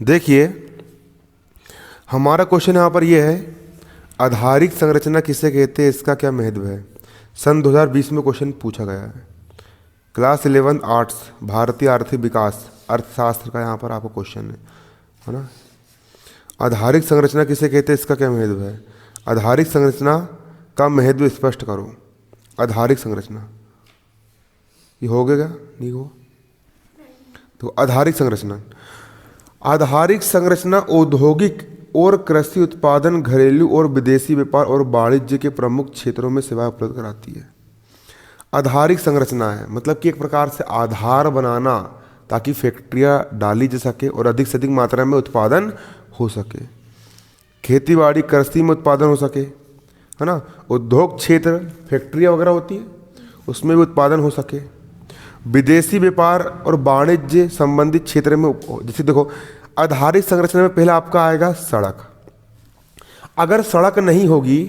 देखिए हमारा क्वेश्चन यहाँ पर ये है, आधारिक संरचना किसे कहते हैं, इसका क्या महत्व है। सन 2020 में क्वेश्चन पूछा गया है। क्लास 11 आर्ट्स, भारतीय आर्थिक विकास, अर्थशास्त्र का यहाँ पर आपको क्वेश्चन है ना। आधारिक संरचना किसे कहते हैं, इसका क्या महत्व है। आधारिक संरचना का महत्व स्पष्ट करो। आधारिक संरचना ये हो गया नहीं हो तो आधारिक संरचना, आधारिक संरचना औद्योगिक और कृषि उत्पादन, घरेलू और विदेशी व्यापार और वाणिज्य के प्रमुख क्षेत्रों में सेवाएं उपलब्ध कराती है। आधारिक संरचना है मतलब कि एक प्रकार से आधार बनाना ताकि फैक्ट्रियां डाली जा सके और अधिक से अधिक मात्रा में उत्पादन हो सके, खेतीबाड़ी कृषि में उत्पादन हो सके, है ना। उद्योग क्षेत्र फैक्ट्रियां वगैरह होती है उसमें भी उत्पादन हो सके। विदेशी व्यापार और वाणिज्य संबंधित क्षेत्र में, जैसे देखो आधारिक संरचना में पहला आपका आएगा सड़क। अगर सड़क नहीं होगी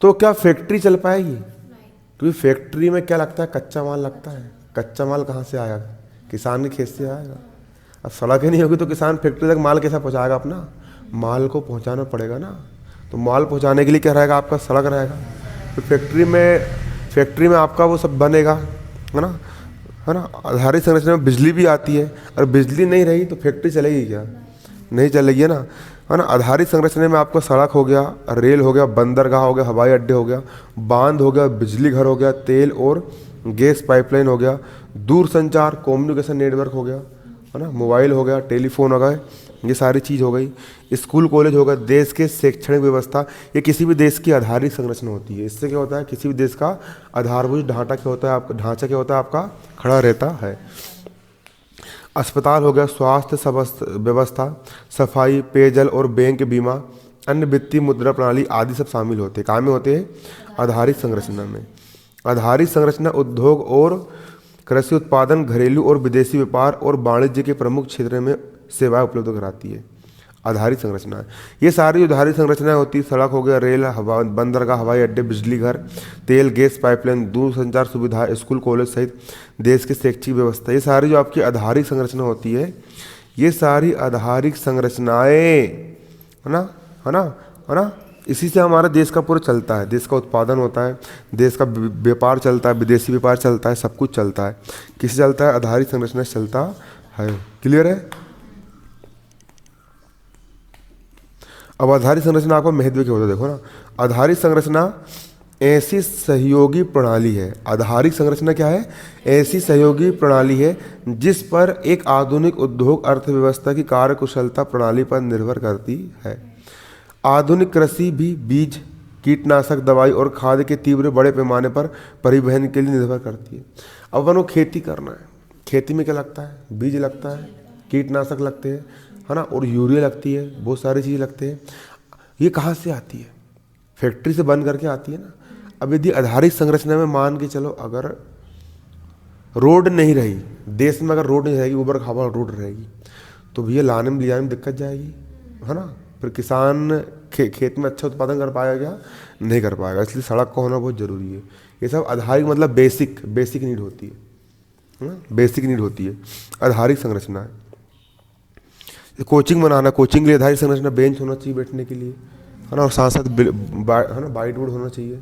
तो क्या फैक्ट्री चल पाएगी, क्योंकि फैक्ट्री में क्या लगता है, कच्चा माल लगता है। कच्चा माल कहाँ से आएगा, किसान के खेत से आएगा। अब सड़क ही नहीं होगी तो किसान फैक्ट्री तक माल कैसा पहुँचाएगा, अपना माल को पहुँचाना पड़ेगा ना। तो माल पहुँचाने के लिए क्या रहेगा, आपका सड़क रहेगा। तो फैक्ट्री में आपका वो सब बनेगा, है ना, है ना। आधारिक संरचना में बिजली भी आती है, और बिजली नहीं रही तो फैक्ट्री चलेगी क्या, नहीं चलेगी ना, है ना। आधारिक संरचना में आपका सड़क हो गया, रेल हो गया, बंदरगाह हो गया, हवाई अड्डे हो गया, बांध हो गया, बिजली घर हो गया, तेल और गैस पाइपलाइन हो गया, दूर संचार कम्युनिकेशन नेटवर्क हो गया, है ना, मोबाइल हो गया, टेलीफोन हो गए, ये सारी चीज़ हो गई। स्कूल कॉलेज हो गया, देश के शैक्षणिक व्यवस्था, ये किसी भी देश की आधारिक संरचना होती है। इससे क्या होता है, किसी भी देश का आधारभूत ढांचा क्या होता है, आपका ढांचा क्या होता है, आपका खड़ा रहता है। अस्पताल हो गया, स्वास्थ्य व्यवस्था, सफाई, पेयजल और बैंक बीमा, अन्य वित्तीय मुद्रा प्रणाली आदि सब शामिल होते हैं। कहाँ में होते हैं, आधारिक संरचना में। आधारिक संरचना उद्योग और कृषि उत्पादन, घरेलू और विदेशी व्यापार और वाणिज्य के प्रमुख क्षेत्र में सेवाएं उपलब्ध कराती है। आधारित संरचना, ये सारी आधारित संरचनाएं होती है। सड़क हो गया, रेल, बंदरगाह, हवाई अड्डे, बिजली घर, तेल गैस पाइपलाइन, दूर संचार सुविधा, स्कूल कॉलेज सहित देश की शैक्षिक व्यवस्था, ये सारी जो आपकी आधारिक संरचना होती है, ये सारी आधारिक संरचनाएं, है ना, है ना, है ना। इसी से हमारा देश का पूरा चलता है, देश का उत्पादन होता है, देश का व्यापार चलता है, विदेशी व्यापार चलता है, सब कुछ चलता है। किससे चलता है, आधारिक संरचना से चलता है। क्लियर है। अब आधारित संरचना आपको महत्व क्या होता है, देखो ना। आधारित संरचना ऐसी सहयोगी प्रणाली है। आधारिक संरचना क्या है, ऐसी सहयोगी प्रणाली है जिस पर एक आधुनिक उद्योग अर्थव्यवस्था की कार्यकुशलता प्रणाली पर निर्भर करती है। आधुनिक कृषि भी बीज, कीटनाशक, दवाई और खाद के तीव्र बड़े पैमाने पर परिवहन के लिए निर्भर करती है। अब अपन को खेती करना है, खेती में क्या लगता है, बीज लगता है, कीटनाशक लगते हैं, है ना, और यूरिया लगती है, बहुत सारी चीज़ लगते हैं। ये कहाँ से आती है, फैक्ट्री से बन करके आती है ना। अब यदि आधारिक संरचना में मान के चलो, अगर रोड नहीं रही देश में, अगर रोड नहीं रहेगी, ऊबड़ खाबड़ रोड रहेगी, तो भैया लाने में ले जाने में दिक्कत जाएगी, है ना। फिर किसान खेत में अच्छा उत्पादन कर पाएगा क्या, नहीं कर पाएगा। इसलिए सड़क का होना बहुत ज़रूरी है। ये सब आधारिक मतलब बेसिक नीड होती है ना, बेसिक नीड होती है, आधारिक संरचना है। कोचिंग बनाना, कोचिंग के लिए आधारिक संरचना, बेंच होना चाहिए बैठने के लिए, है ना, और साथ साथ है ना वाइट बोर्ड होना चाहिए।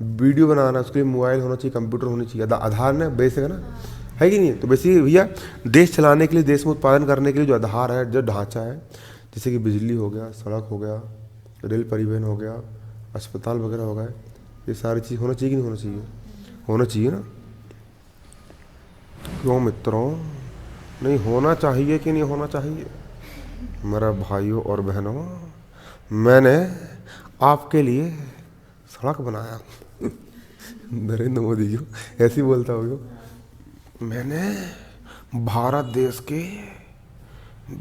वीडियो बनाना, उसके लिए मोबाइल होना चाहिए, कंप्यूटर होनी चाहिए। आधार ना बेसिक है ना, है कि नहीं। तो बेसिक भैया देश चलाने के लिए, देश में उत्पादन करने के लिए जो आधार है, जो ढांचा है, जैसे कि बिजली हो गया, सड़क हो गया, रेल परिवहन हो गया, अस्पताल वगैरह हो गए, ये सारी चीज़ होना चाहिए कि नहीं होना चाहिए, होना चाहिए ना। क्यों मित्रों, नहीं होना चाहिए कि नहीं होना चाहिए। मेरा भाइयों और बहनों, मैंने आपके लिए सड़क बनाया। नरेंद्र मोदी जी ऐसे ही बोलता होगा, मैंने भारत देश के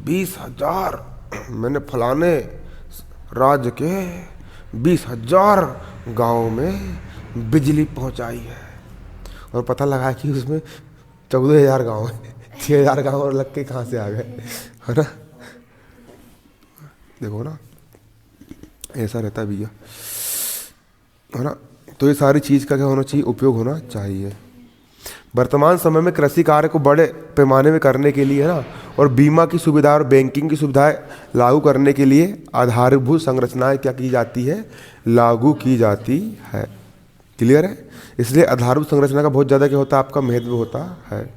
20,000, मैंने फलाने राज्य के 20,000 गाँव में बिजली पहुंचाई है। और पता लगा कि उसमें 14,000 गाँव है, 6,000 गाँव और लग के कहाँ से आ गए, है ना। देखो ना, ऐसा रहता है भैया, है ना। तो ये सारी चीज़ का क्या होना चाहिए, उपयोग होना चाहिए। वर्तमान समय में कृषि कार्य को बड़े पैमाने में करने के लिए, है ना, और बीमा की सुविधा और बैंकिंग की सुविधाएं लागू करने के लिए आधारभूत संरचनाएं क्या की जाती है, लागू की जाती है। क्लियर है? इसलिए आधारभूत संरचना का बहुत ज़्यादा क्या होता है, आपका महत्व होता है।